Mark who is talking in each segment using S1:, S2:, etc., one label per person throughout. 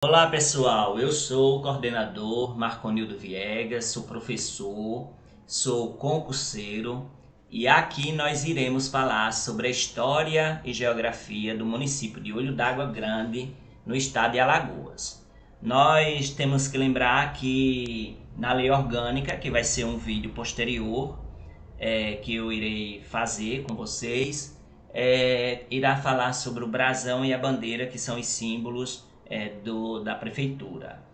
S1: Olá pessoal, eu sou o coordenador Marconildo Viegas, sou professor, sou concurseiro e aqui nós iremos falar sobre a história e geografia do município de Olho d'Água Grande, no estado de Alagoas. Nós temos que lembrar que na lei orgânica, que vai ser um vídeo posterior, que eu irei fazer com vocês, irá falar sobre o brasão e a bandeira, que são os símbolos da prefeitura.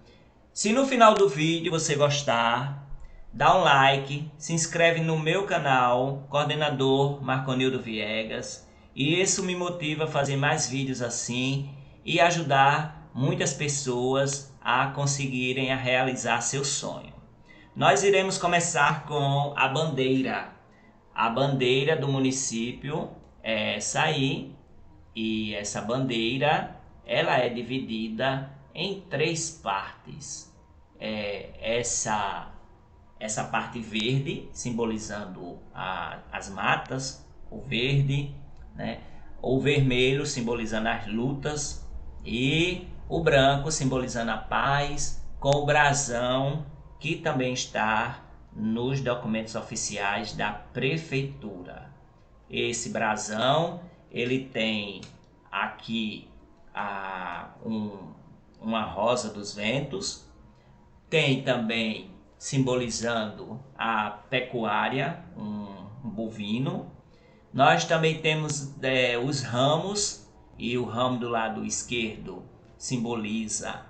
S1: Se no final do vídeo você gostar, dá um like, se inscreve no meu canal, Coordenador Marconildo Viegas, e isso me motiva a fazer mais vídeos assim e ajudar muitas pessoas a conseguirem a realizar seu sonho. Nós iremos começar com a bandeira. A bandeira do município é essa aí, e essa bandeira ela é dividida em três partes. Essa parte verde, simbolizando as matas, o verde, né? O vermelho, simbolizando as lutas, e o branco, simbolizando a paz, com o brasão, que também está nos documentos oficiais da prefeitura. Esse brasão, ele tem aqui uma rosa dos ventos, tem também simbolizando a pecuária, um bovino. Nós também temos os ramos, e o ramo do lado esquerdo simboliza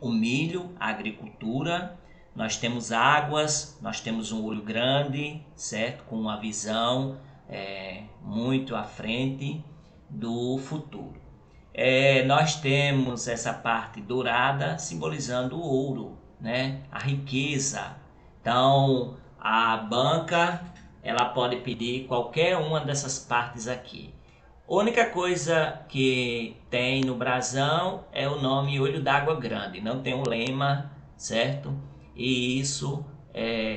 S1: o milho, a agricultura. Nós temos águas, nós temos um olho grande, certo? Com uma visão muito à frente do futuro. Nós temos essa parte dourada simbolizando o ouro, né? A riqueza. Então a banca ela pode pedir qualquer uma dessas partes aqui. A única coisa que tem no brasão é o nome Olho d'Água Grande, não tem um lema, certo? E isso,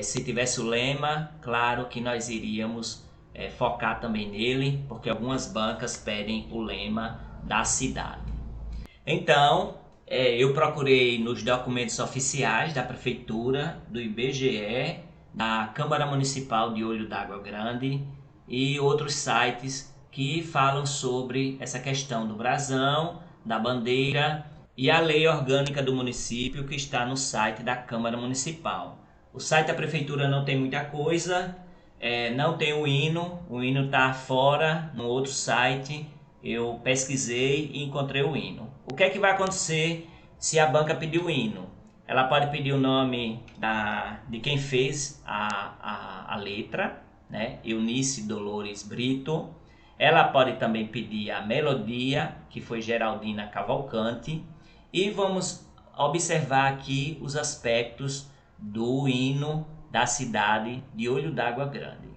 S1: se tivesse o lema, claro que nós iríamos focar também nele, porque algumas bancas pedem o lema da cidade. Então, eu procurei nos documentos oficiais da prefeitura, do IBGE, da Câmara Municipal de Olho d'Água Grande e outros sites que falam sobre essa questão do brasão, da bandeira e a lei orgânica do município, que está no site da Câmara Municipal. O site da prefeitura não tem muita coisa, não tem o hino está fora, no outro site. Eu pesquisei e encontrei o hino. O que é que vai acontecer se a banca pedir o hino? Ela pode pedir o nome de quem fez a letra, né? Eunice Dolores Brito. Ela pode também pedir a melodia, que foi Geraldina Cavalcante. E vamos observar aqui os aspectos do hino da cidade de Olho d'Água Grande.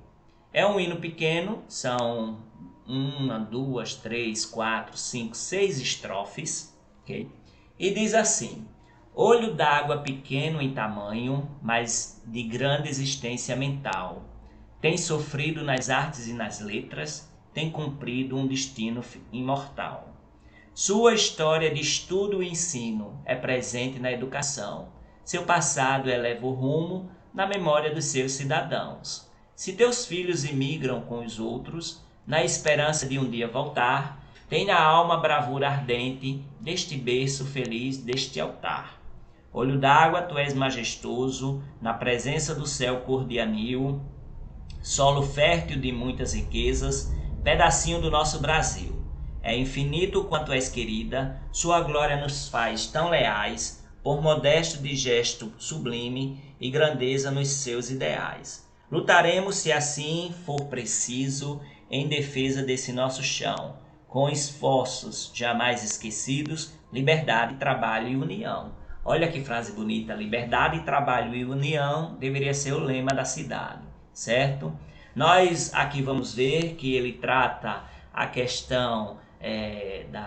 S1: É um hino pequeno, são 1, 2, 3, 4, 5, 6 estrofes, okay? E diz assim: olho d'água pequeno em tamanho, mas de grande existência mental, tem sofrido nas artes e nas letras, tem cumprido um destino imortal. Sua história de estudo e ensino é presente na educação, seu passado eleva o rumo na memória dos seus cidadãos. Se teus filhos imigram com os outros, na esperança de um dia voltar, tem na alma bravura ardente deste berço feliz, deste altar. Olho d'água, tu és majestoso, na presença do céu cor de anil, solo fértil de muitas riquezas, pedacinho do nosso Brasil. É infinito quanto és querida, sua glória nos faz tão leais, por modesto de gesto sublime e grandeza nos seus ideais. Lutaremos, se assim for preciso, em defesa desse nosso chão, com esforços jamais esquecidos, liberdade, trabalho e união. Olha que frase bonita, liberdade, trabalho e união deveria ser o lema da cidade, certo? Nós aqui vamos ver que ele trata a questão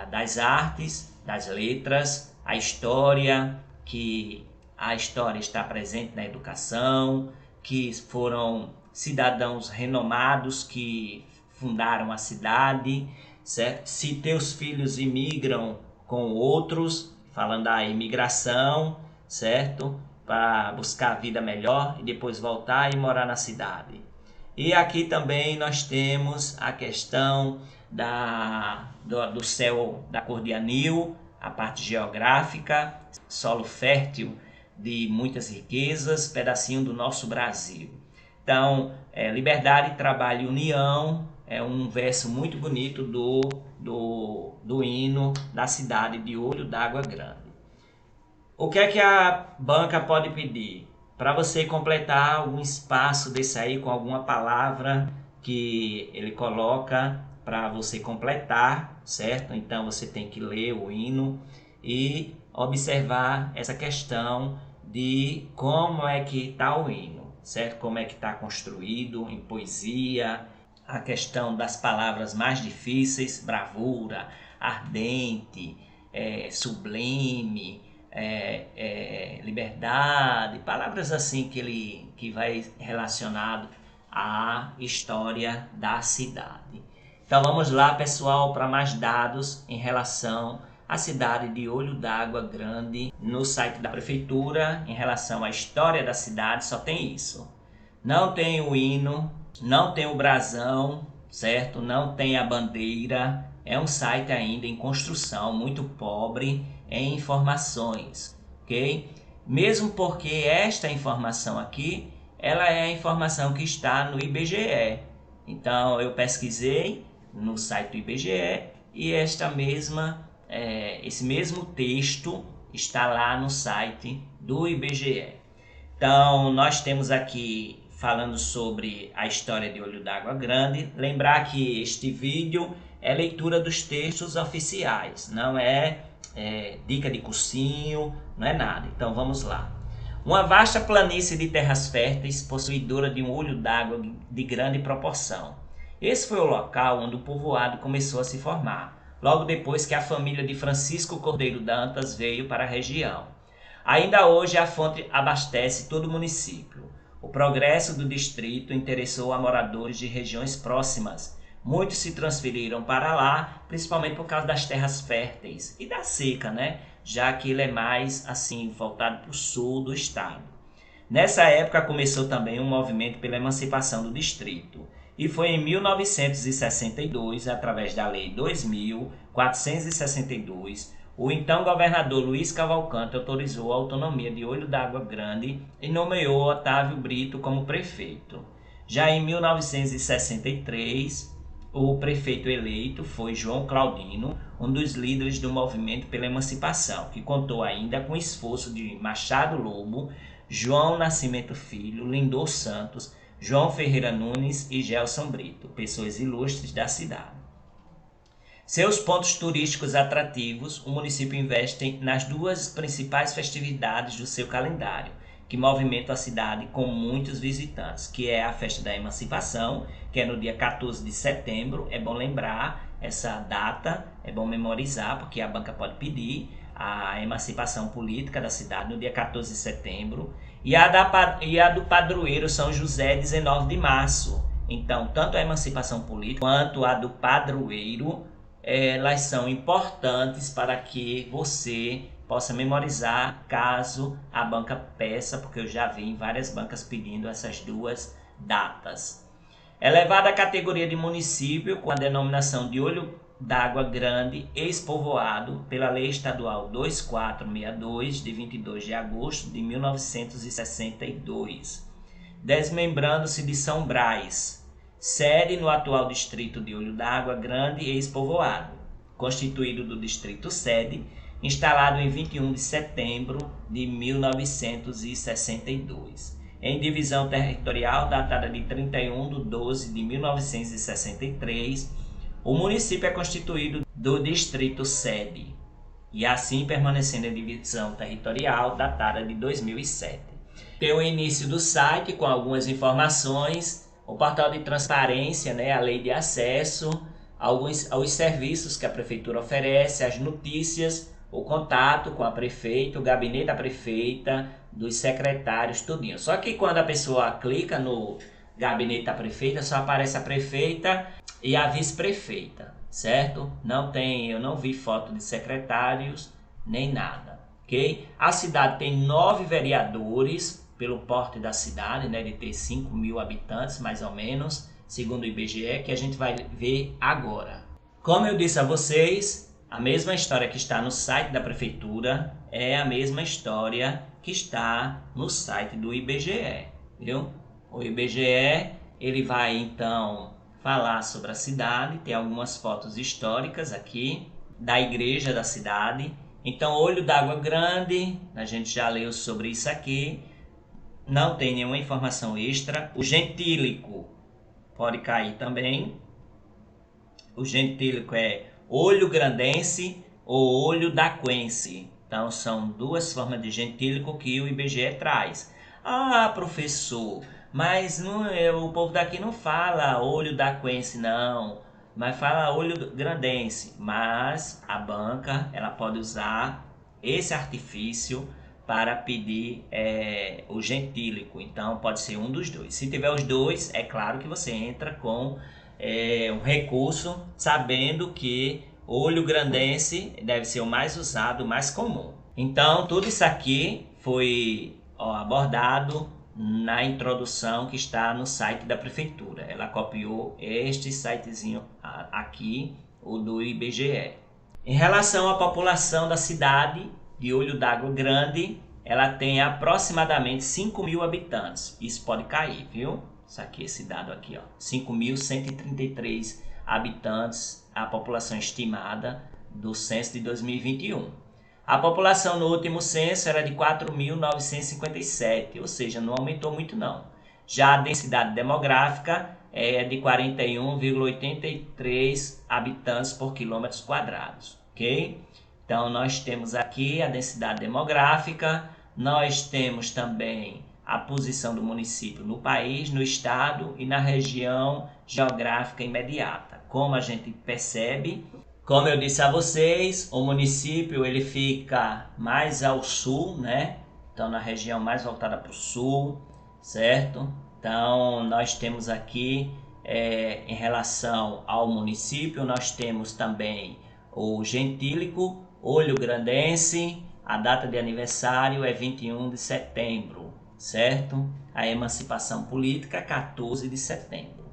S1: das artes, das letras, a história, que a história está presente na educação, que foram cidadãos renomados que fundaram a cidade, certo? Se teus filhos imigram com outros, falando da imigração, certo? Para buscar a vida melhor e depois voltar e morar na cidade. E aqui também nós temos a questão do céu da cor de anil, a parte geográfica, solo fértil de muitas riquezas, pedacinho do nosso Brasil. Então, liberdade, trabalho e união é um verso muito bonito do hino da cidade de Olho d'Água Grande. O que é que a banca pode pedir? Para você completar algum espaço desse aí com alguma palavra que ele coloca para você completar, certo? Então você tem que ler o hino e observar essa questão de como é que está o hino, certo? Como é que está construído em poesia, a questão das palavras mais difíceis, bravura, ardente, sublime, liberdade, palavras assim que vai relacionado à história da cidade. Então vamos lá, pessoal, para mais dados em relação à cidade de Olho d'Água Grande. No site da prefeitura, em relação à história da cidade, só tem isso. Não tem o hino, não tem o brasão, certo? Não tem a bandeira. É um site ainda em construção, muito pobre em informações, ok? Mesmo porque esta informação aqui, ela é a informação que está no IBGE. Então eu pesquisei no site do IBGE e esse mesmo texto está lá no site do IBGE. Então nós temos aqui falando sobre a história de Olho d'Água Grande. Lembrar que este vídeo é leitura dos textos oficiais, não é dica de cursinho, não é nada. Então vamos lá. Uma vasta planície de terras férteis, possuidora de um olho d'água de grande proporção. Esse foi o local onde o povoado começou a se formar, logo depois que a família de Francisco Cordeiro Dantas veio para a região. Ainda hoje a fonte abastece todo o município. O progresso do distrito interessou a moradores de regiões próximas. Muitos se transferiram para lá, principalmente por causa das terras férteis e da seca, né? Já que ele é mais assim voltado para o sul do estado. Nessa época começou também um movimento pela emancipação do distrito. E foi em 1962, através da Lei 2.462, o então governador Luiz Cavalcante autorizou a autonomia de Olho d'Água Grande e nomeou Otávio Brito como prefeito. Já em 1963, o prefeito eleito foi João Claudino, um dos líderes do movimento pela emancipação, que contou ainda com o esforço de Machado Lobo, João Nascimento Filho, Lindor Santos, João Ferreira Nunes e Gelson Brito, pessoas ilustres da cidade. Seus pontos turísticos atrativos, o município investe nas duas principais festividades do seu calendário, que movimentam a cidade com muitos visitantes, que é a Festa da Emancipação, que é no dia 14 de setembro. É bom lembrar essa data, é bom memorizar, porque a banca pode pedir a emancipação política da cidade no dia 14 de setembro. E a do padroeiro São José, 19 de março. Então, tanto a emancipação política quanto a do padroeiro, elas são importantes para que você possa memorizar caso a banca peça, porque eu já vi em várias bancas pedindo essas duas datas. Elevada à categoria de município com a denominação de Olho d'Água Grande, ex-povoado pela Lei Estadual 2462, de 22 de agosto de 1962, desmembrando-se de São Brás, sede no atual distrito de Olho d'Água Grande, ex-povoado, constituído do distrito sede, instalado em 21 de setembro de 1962. Em divisão territorial datada de 31 de 12 de 1963, o município é constituído do distrito sede, e assim permanecendo em divisão territorial datada de 2007. Tem o início do site com algumas informações, o portal de transparência, a lei de acesso, aos serviços que a prefeitura oferece, as notícias, o contato com a prefeita, o gabinete da prefeita, dos secretários, tudinho. Só que quando a pessoa clica no gabinete da prefeita, só aparece a prefeita e a vice-prefeita, certo? Eu não vi foto de secretários, nem nada, ok? A cidade tem 9 vereadores, pelo porte da cidade, né, de ter 5 mil habitantes, mais ou menos, segundo o IBGE, que a gente vai ver agora. Como eu disse a vocês, a mesma história que está no site da prefeitura é a mesma história que está no site do IBGE, viu? O IBGE, ele vai então falar sobre a cidade, tem algumas fotos históricas aqui da igreja da cidade. Então, Olho d'Água Grande, a gente já leu sobre isso aqui, não tem nenhuma informação extra. O gentílico pode cair também. O gentílico é olho grandense ou olho daquense. Então, são duas formas de gentílico que o IBGE traz. Ah, professor, mas não, o povo daqui não fala olho daquense, não. Mas fala olho grandense. Mas a banca, ela pode usar esse artifício para pedir o gentílico. Então, pode ser um dos dois. Se tiver os dois, é claro que você entra com um recurso, sabendo que olho grandense deve ser o mais usado, o mais comum. Então, tudo isso aqui foi abordado na introdução que está no site da prefeitura. Ela copiou este sitezinho aqui, o do IBGE. Em relação à população da cidade de Olho d'Água Grande, ela tem aproximadamente 5 mil habitantes. Isso pode cair, viu? Isso aqui, esse dado aqui, ó, 5.133 habitantes, a população estimada do censo de 2021. A população no último censo era de 4.957, ou seja, não aumentou muito não. Já a densidade demográfica é de 41,83 habitantes por quilômetros quadrados, ok? Então, nós temos aqui a densidade demográfica, nós temos também a posição do município no país, no estado e na região geográfica imediata. Como a gente percebe, como eu disse a vocês, o município ele fica mais ao sul, né? Então, na região mais voltada para o sul, certo? Então, nós temos aqui, em relação ao município, nós temos também o gentílico, olho grandense, a data de aniversário é 21 de setembro. Certo? A emancipação política, 14 de setembro.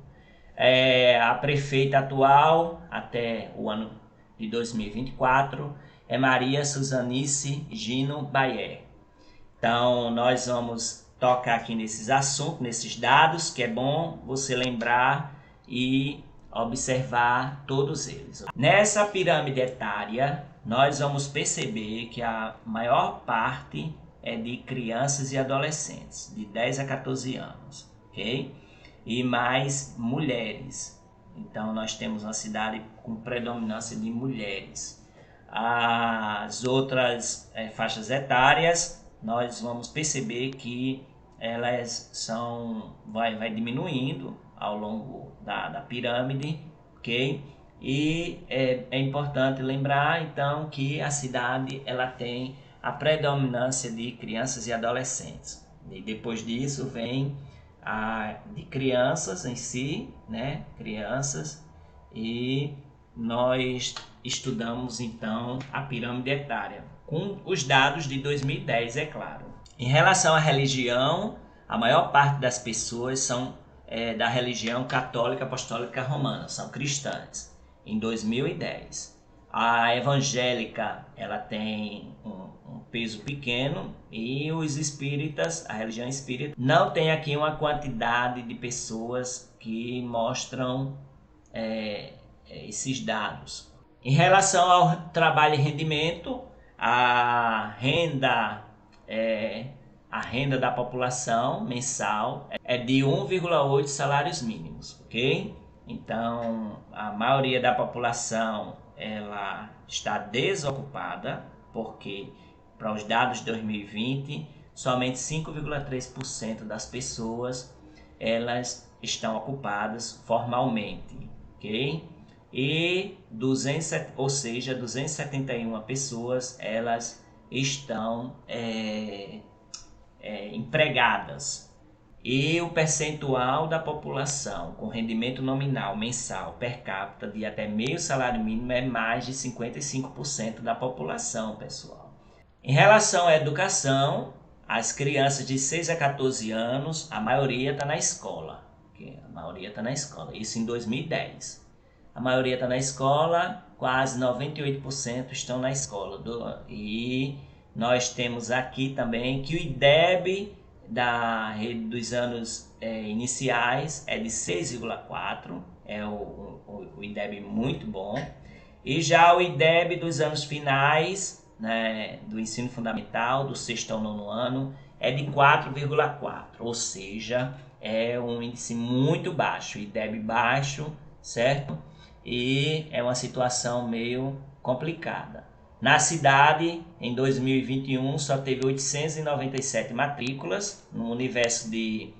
S1: A prefeita atual, até o ano de 2024, é Maria Suzanice Gino Bayer. Então, nós vamos tocar aqui nesses assuntos, nesses dados, que é bom você lembrar e observar todos eles. Nessa pirâmide etária, nós vamos perceber que a maior parte é de crianças e adolescentes, de 10 a 14 anos, ok? E mais mulheres. Então, nós temos uma cidade com predominância de mulheres. As outras faixas etárias, nós vamos perceber que elas vai diminuindo ao longo da pirâmide, ok? E é importante lembrar, então, que a cidade ela tem a predominância de crianças e adolescentes. E depois disso vem de crianças em si, né? Crianças, e nós estudamos então a pirâmide etária, com os dados de 2010, é claro. Em relação à religião, a maior parte das pessoas são da religião católica apostólica romana, são cristãs, em 2010. A evangélica, ela tem um peso pequeno, e os espíritas, a religião espírita, não tem aqui uma quantidade de pessoas que mostram esses dados. Em relação ao trabalho e rendimento, a renda da população mensal é de 1,8 salários mínimos, ok? Então, a maioria da população ela está desocupada, porque para os dados de 2020, somente 5,3% das pessoas elas estão ocupadas formalmente, ok? E 271 pessoas elas estão empregadas. E o percentual da população com rendimento nominal mensal per capita de até meio salário mínimo é mais de 55% da população, pessoal. Em relação à educação, as crianças de 6 a 14 anos, a maioria está na escola. A maioria está na escola, isso em 2010. A maioria está na escola, quase 98% estão na escola. E nós temos aqui também que o IDEB da rede dos anos iniciais é de 6,4, é o IDEB muito bom. E já o IDEB dos anos finais, né, do ensino fundamental, do 6º ao 9º ano, é de 4,4, ou seja, é um índice muito baixo, IDEB baixo, certo? E é uma situação meio complicada. Na cidade, em 2021, só teve 897 matrículas, no universo de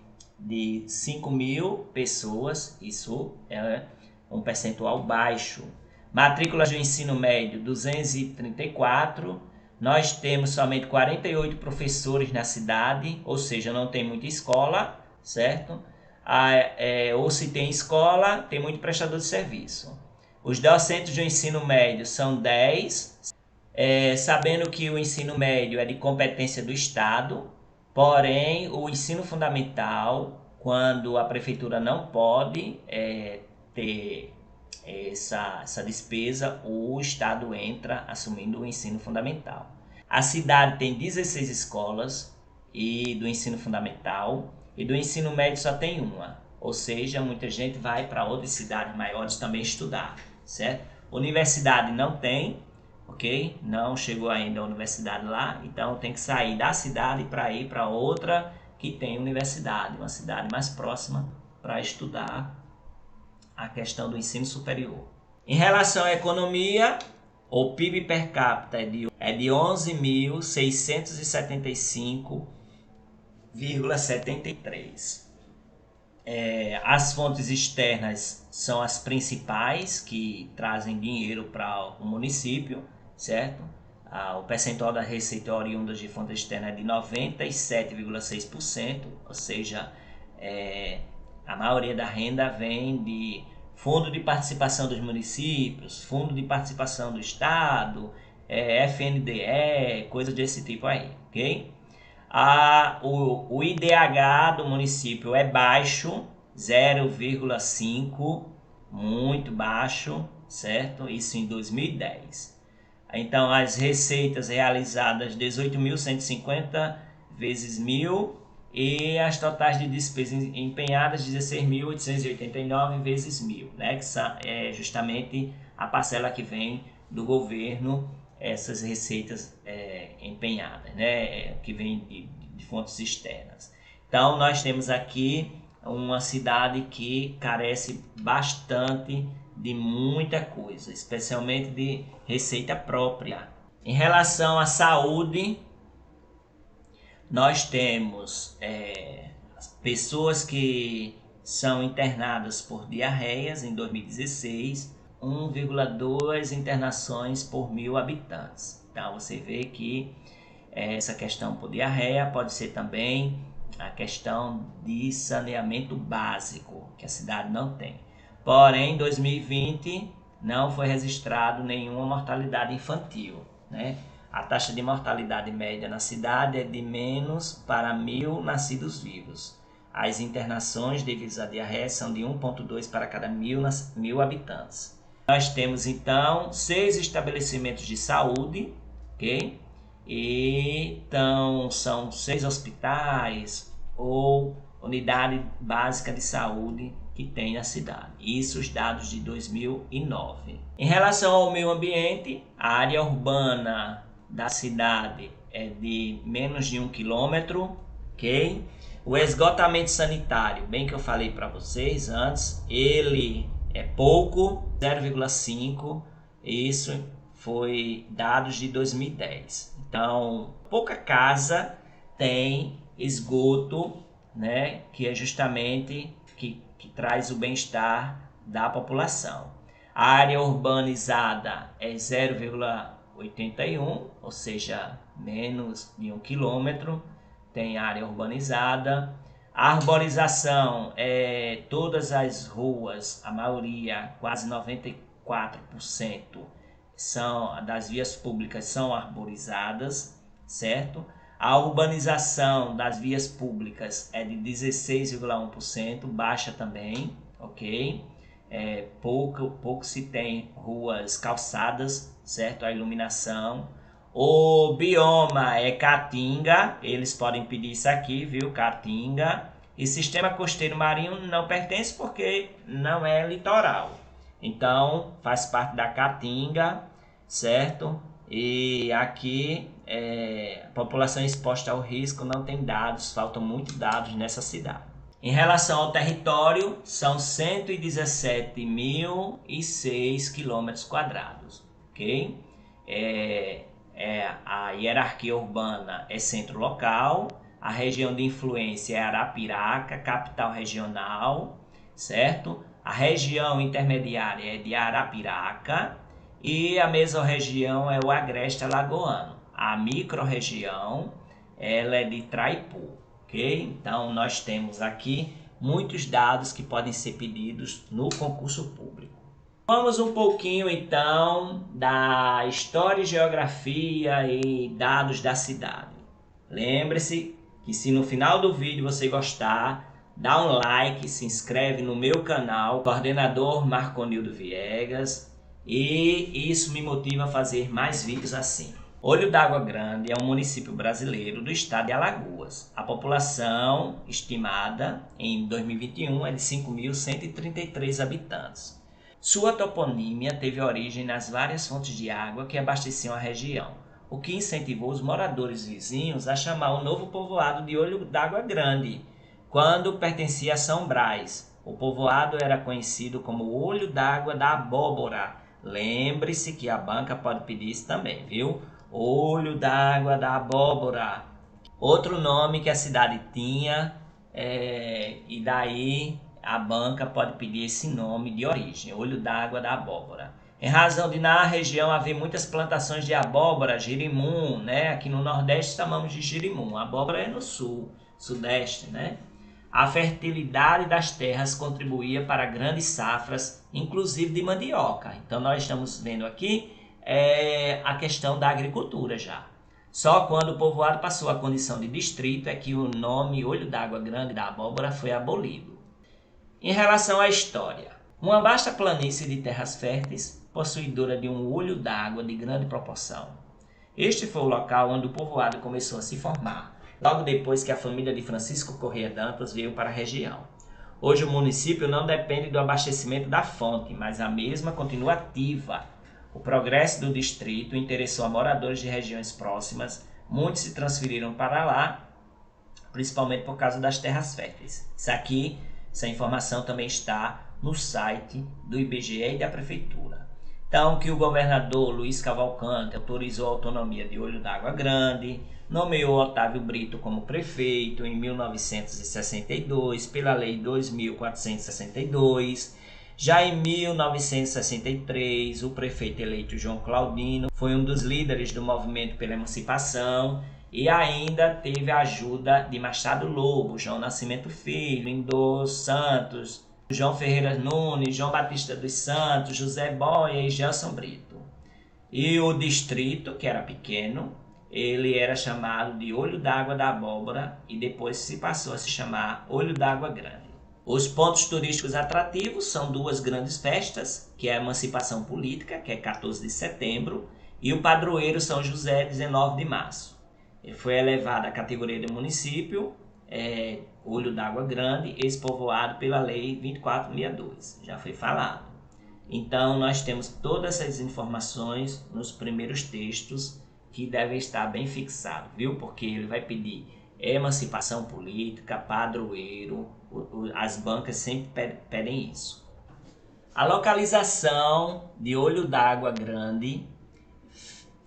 S1: 5 mil pessoas, isso é um percentual baixo. Matrículas do ensino médio, 234. Nós temos somente 48 professores na cidade, ou seja, não tem muita escola, certo? Ou se tem escola, tem muito prestador de serviço. Os docentes do ensino médio são 10, sabendo que o ensino médio é de competência do Estado, porém o ensino fundamental, quando a prefeitura não pode ter essa despesa, o Estado entra assumindo o ensino fundamental. A cidade tem 16 escolas do ensino fundamental, e do ensino médio só tem uma, ou seja, muita gente vai para outras cidades maiores também estudar, certo? Universidade não tem, ok? Não chegou ainda a universidade lá, então tem que sair da cidade para ir para outra que tem universidade, uma cidade mais próxima para estudar a questão do ensino superior. Em relação à economia, o PIB per capita é de 11.675,73. As fontes externas são as principais que trazem dinheiro para o município, certo? O percentual da receita oriunda de fontes externas é de 97,6%, ou seja, a maioria da renda vem de fundo de participação dos municípios, fundo de participação do estado, FNDE, coisas desse tipo aí, ok? O IDH do município é baixo, 0,5, muito baixo, certo? Isso em 2010. Então, as receitas realizadas 18.150 vezes 1.000 e as totais de despesas empenhadas 16.889 vezes 1.000, né? Que é justamente a parcela que vem do governo, essas receitas empenhadas, né? Que vem de fontes externas. Então, nós temos aqui uma cidade que carece bastante de muita coisa, especialmente de receita própria. Em relação à saúde, nós temos pessoas que são internadas por diarreias em 2016, 1,2 internações por 1.000 habitantes. Então você vê que essa questão por diarreia pode ser também a questão de saneamento básico, que a cidade não tem. Porém, em 2020 não foi registrado nenhuma mortalidade infantil, né? A taxa de mortalidade média na cidade é de menos para 1.000 nascidos vivos. As internações devido à diarreia são de 1,2 para cada 1.000 habitantes. Nós temos então 6 estabelecimentos de saúde, ok? Então são 6 hospitais ou unidade básica de saúde que tem na cidade. Isso os dados de 2009. Em relação ao meio ambiente, a área urbana da cidade é de menos de 1 quilômetro, ok? O esgotamento sanitário, bem que eu falei para vocês antes, ele é pouco, 0,5, isso foi dados de 2010. Então, pouca casa tem esgoto, né, que é justamente que traz o bem-estar da população. A área urbanizada é 0,81, ou seja, menos de 1 quilômetro, tem área urbanizada. A arborização é todas as ruas, a maioria, quase 94%, das vias públicas são arborizadas, certo? A urbanização das vias públicas é de 16,1%, baixa também, ok? Pouco se tem ruas calçadas, certo? A iluminação. O bioma é Caatinga, eles podem pedir isso aqui, viu? Caatinga. E sistema costeiro marinho não pertence porque não é litoral. Então, faz parte da Caatinga, certo? E aqui a população exposta ao risco não tem dados, faltam muitos dados nessa cidade. Em relação ao território, são 117.006 km², ok? A hierarquia urbana é centro local, a região de influência é Arapiraca, capital regional, certo? A região intermediária é de Arapiraca e a mesorregião é o Agreste Alagoano. A microrregião ela é de Traipu, ok? Então nós temos aqui muitos dados que podem ser pedidos no concurso público. Vamos um pouquinho então da história e geografia e dados da cidade. Lembre-se que se no final do vídeo você gostar, dá um like, se inscreve no meu canal, coordenador Marconildo Viegas, e isso me motiva a fazer mais vídeos assim. Olho d'Água Grande é um município brasileiro do estado de Alagoas. A população estimada em 2021 é de 5.133 habitantes. Sua toponímia teve origem nas várias fontes de água que abasteciam a região, o que incentivou os moradores vizinhos a chamar o novo povoado de Olho d'Água Grande, quando pertencia a São Brás. O povoado era conhecido como Olho d'Água da Abóbora. Lembre-se que a banca pode pedir isso também, viu? Olho d'Água da Abóbora. Outro nome que a cidade tinha, e daí a banca pode pedir esse nome de origem, Olho d'Água da Abóbora. Em razão de na região haver muitas plantações de abóbora, girimum, né? Aqui no Nordeste chamamos de girimum, a abóbora é no Sul, Sudeste, né? A fertilidade das terras contribuía para grandes safras, inclusive de mandioca. Então nós estamos vendo aqui a questão da agricultura já. Só quando o povoado passou a condição de distrito é que o nome Olho d'Água Grande da Abóbora foi abolido. Em relação à história, uma vasta planície de terras férteis, possuidora de um olho d'água de grande proporção. Este foi o local onde o povoado começou a se formar, logo depois que a família de Francisco Corrêa Dantas veio para a região. Hoje o município não depende do abastecimento da fonte, mas a mesma continua ativa. O progresso do distrito interessou a moradores de regiões próximas, muitos se transferiram para lá, principalmente por causa das terras férteis. Essa informação também está no site do IBGE e da Prefeitura. Então, que o governador Luiz Cavalcante autorizou a autonomia de Olho d'Água Grande, nomeou Otávio Brito como prefeito em 1962, pela Lei 2.462. Já em 1963, o prefeito eleito João Claudino foi um dos líderes do movimento pela emancipação e ainda teve a ajuda de Machado Lobo, João Nascimento Filho, Lindô Santos, João Ferreira Nunes, João Batista dos Santos, José Boia e Gelson Brito. E o distrito, que era pequeno, ele era chamado de Olho d'Água da Abóbora e depois se passou a se chamar Olho d'Água Grande. Os pontos turísticos atrativos são duas grandes festas, que é a Emancipação Política, que é 14 de setembro, e o Padroeiro São José, 19 de março. Ele foi elevado à categoria de município, Olho d'Água Grande, ex-povoado pela Lei 2462, já foi falado. Então nós temos todas essas informações nos primeiros textos que devem estar bem fixados, viu? Porque ele vai pedir emancipação política, padroeiro, as bancas sempre pedem isso. A localização de Olho d'Água Grande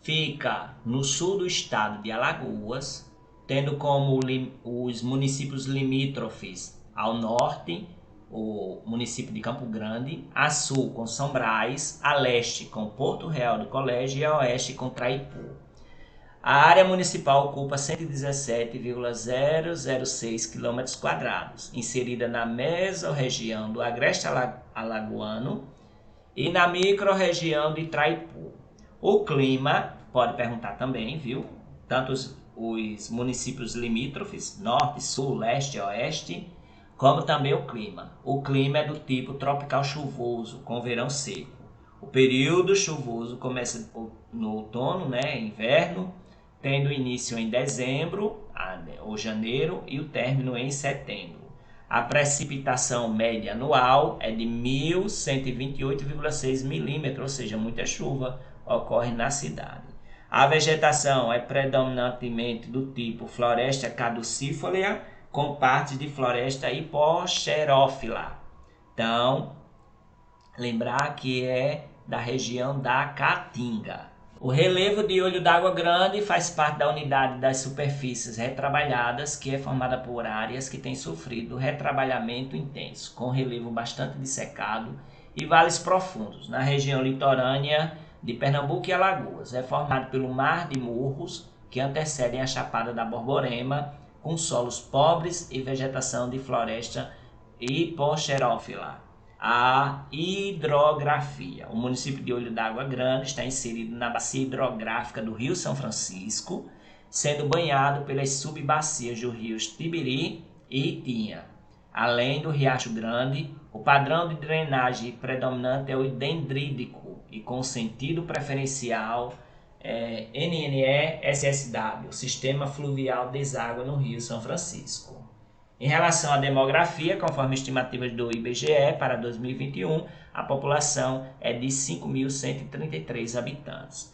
S1: fica no sul do estado de Alagoas, tendo como os municípios limítrofes ao norte, o município de Campo Grande, a sul com São Brás, a leste com Porto Real do Colégio e a oeste com Traipu. A área municipal ocupa 117,006 km², inserida na mesorregião do Agreste Alagoano e na microrregião de Traipu. O clima, pode perguntar também, viu? tanto os municípios limítrofes, norte, sul, leste e oeste, como também o clima. O clima é do tipo tropical chuvoso, com verão seco. O período chuvoso começa no outono, né, inverno, tendo início em dezembro ou janeiro e o término em setembro. A precipitação média anual é de 1.128,6 milímetros, ou seja, muita chuva ocorre na cidade. A vegetação é predominantemente do tipo floresta caducifólia, com partes de floresta hipoxerófila. Então, lembrar que é da região da Caatinga. O relevo de Olho d'Água Grande faz parte da unidade das superfícies retrabalhadas, que é formada por áreas que têm sofrido retrabalhamento intenso, com relevo bastante dissecado e vales profundos, na região litorânea de Pernambuco e Alagoas. É formado pelo Mar de Morros, que antecedem a Chapada da Borborema, com solos pobres e vegetação de floresta hipoxerófila. A hidrografia. O município de Olho d'Água Grande está inserido na bacia hidrográfica do Rio São Francisco, sendo banhado pelas subbacias dos rios Tibiri e Itinha. Além do Riacho Grande, o padrão de drenagem predominante é o dendrítico e com sentido preferencial NNE-SSW, Sistema Fluvial Deságua no Rio São Francisco. Em relação à demografia, conforme estimativas do IBGE para 2021, a população é de 5.133 habitantes.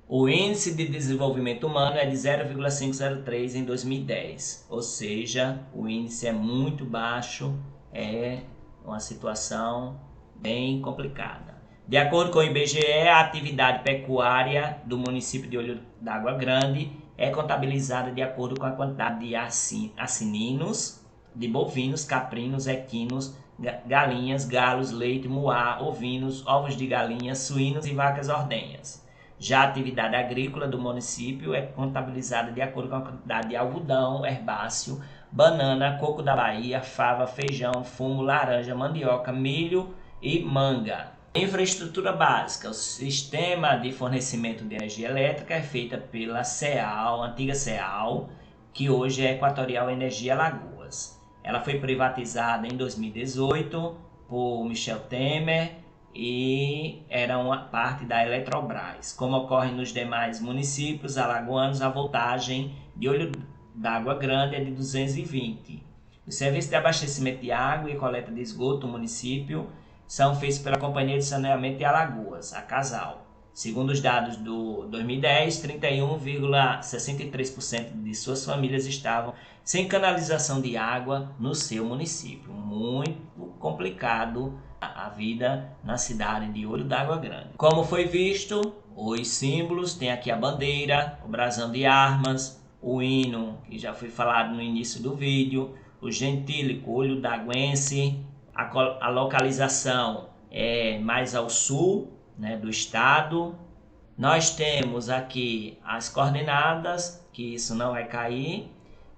S1: O índice de desenvolvimento humano é de 0,503 em 2010, ou seja, o índice é muito baixo, é uma situação bem complicada. De acordo com o IBGE, a atividade pecuária do município de Olho d'Água Grande é contabilizada de acordo com a quantidade de acininos, de bovinos, caprinos, equinos, galinhas, galos, leite, muá, ovinos, ovos de galinhas, suínos e vacas ordenhas. Já a atividade agrícola do município é contabilizada de acordo com a quantidade de algodão, herbáceo, banana, coco da Bahia, fava, feijão, fumo, laranja, mandioca, milho e manga. Infraestrutura básica. O sistema de fornecimento de energia elétrica é feita pela CEAL, antiga CEAL, que hoje é Equatorial Energia Alagoas. Ela foi privatizada em 2018 por Michel Temer e era uma parte da Eletrobras. Como ocorre nos demais municípios alagoanos, a voltagem de Olho d'Água Grande é de 220. Os serviços de abastecimento de água e coleta de esgoto do município são feitos pela Companhia de Saneamento de Alagoas, a Casal. Segundo os dados do 2010, 31,63% de suas famílias estavam sem canalização de água no seu município. Muito complicado a vida na cidade de Olho d'Água Grande. Como foi visto, os símbolos, tem aqui a bandeira, o brasão de armas, o hino, que já foi falado no início do vídeo, o gentílico Olho d'Águense. A localização é mais ao sul, né, do estado. Nós temos aqui as coordenadas, que isso não vai cair,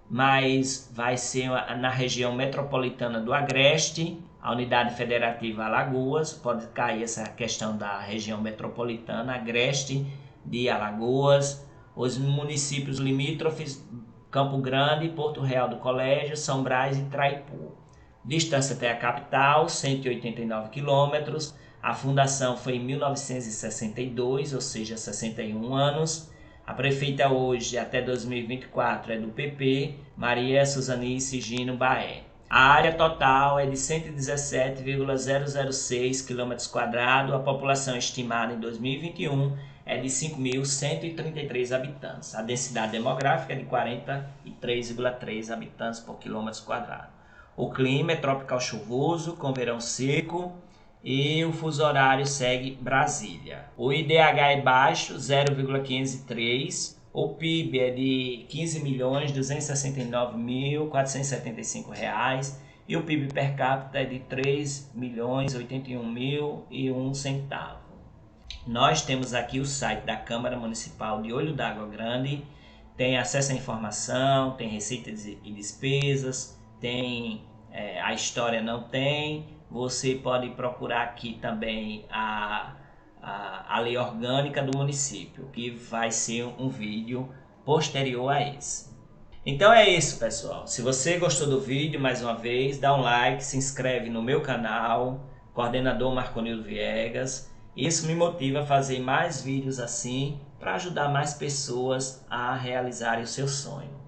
S1: mas vai ser na região metropolitana do Agreste, a unidade federativa Alagoas. Pode cair essa questão da região metropolitana, Agreste de Alagoas, os municípios limítrofes, Campo Grande, Porto Real do Colégio, São Brás e Traipu. Distância até a capital, 189 quilômetros. A fundação foi em 1962, ou seja, 61 anos. A prefeita hoje, até 2024, é do PP, Maria Suzanice Gino Baé. A área total é de 117,006 km². A população estimada em 2021 é de 5.133 habitantes. A densidade demográfica é de 43,3 habitantes por km². O clima é tropical chuvoso, com verão seco, e o fuso horário segue Brasília. O IDH é baixo, 0,503. O PIB é de R$ 15.269.475 e o PIB per capita é de R$ 3.081.001. Nós temos aqui o site da Câmara Municipal de Olho d'Água Grande, tem acesso à informação, tem receitas e despesas, tem a história não tem. Você pode procurar aqui também a lei orgânica do município, que vai ser um vídeo posterior a esse. Então é isso, pessoal. Se você gostou do vídeo, mais uma vez, dá um like, se inscreve no meu canal, Coordenador Marconildo Viegas. Isso me motiva a fazer mais vídeos assim, para ajudar mais pessoas a realizarem o seu sonho.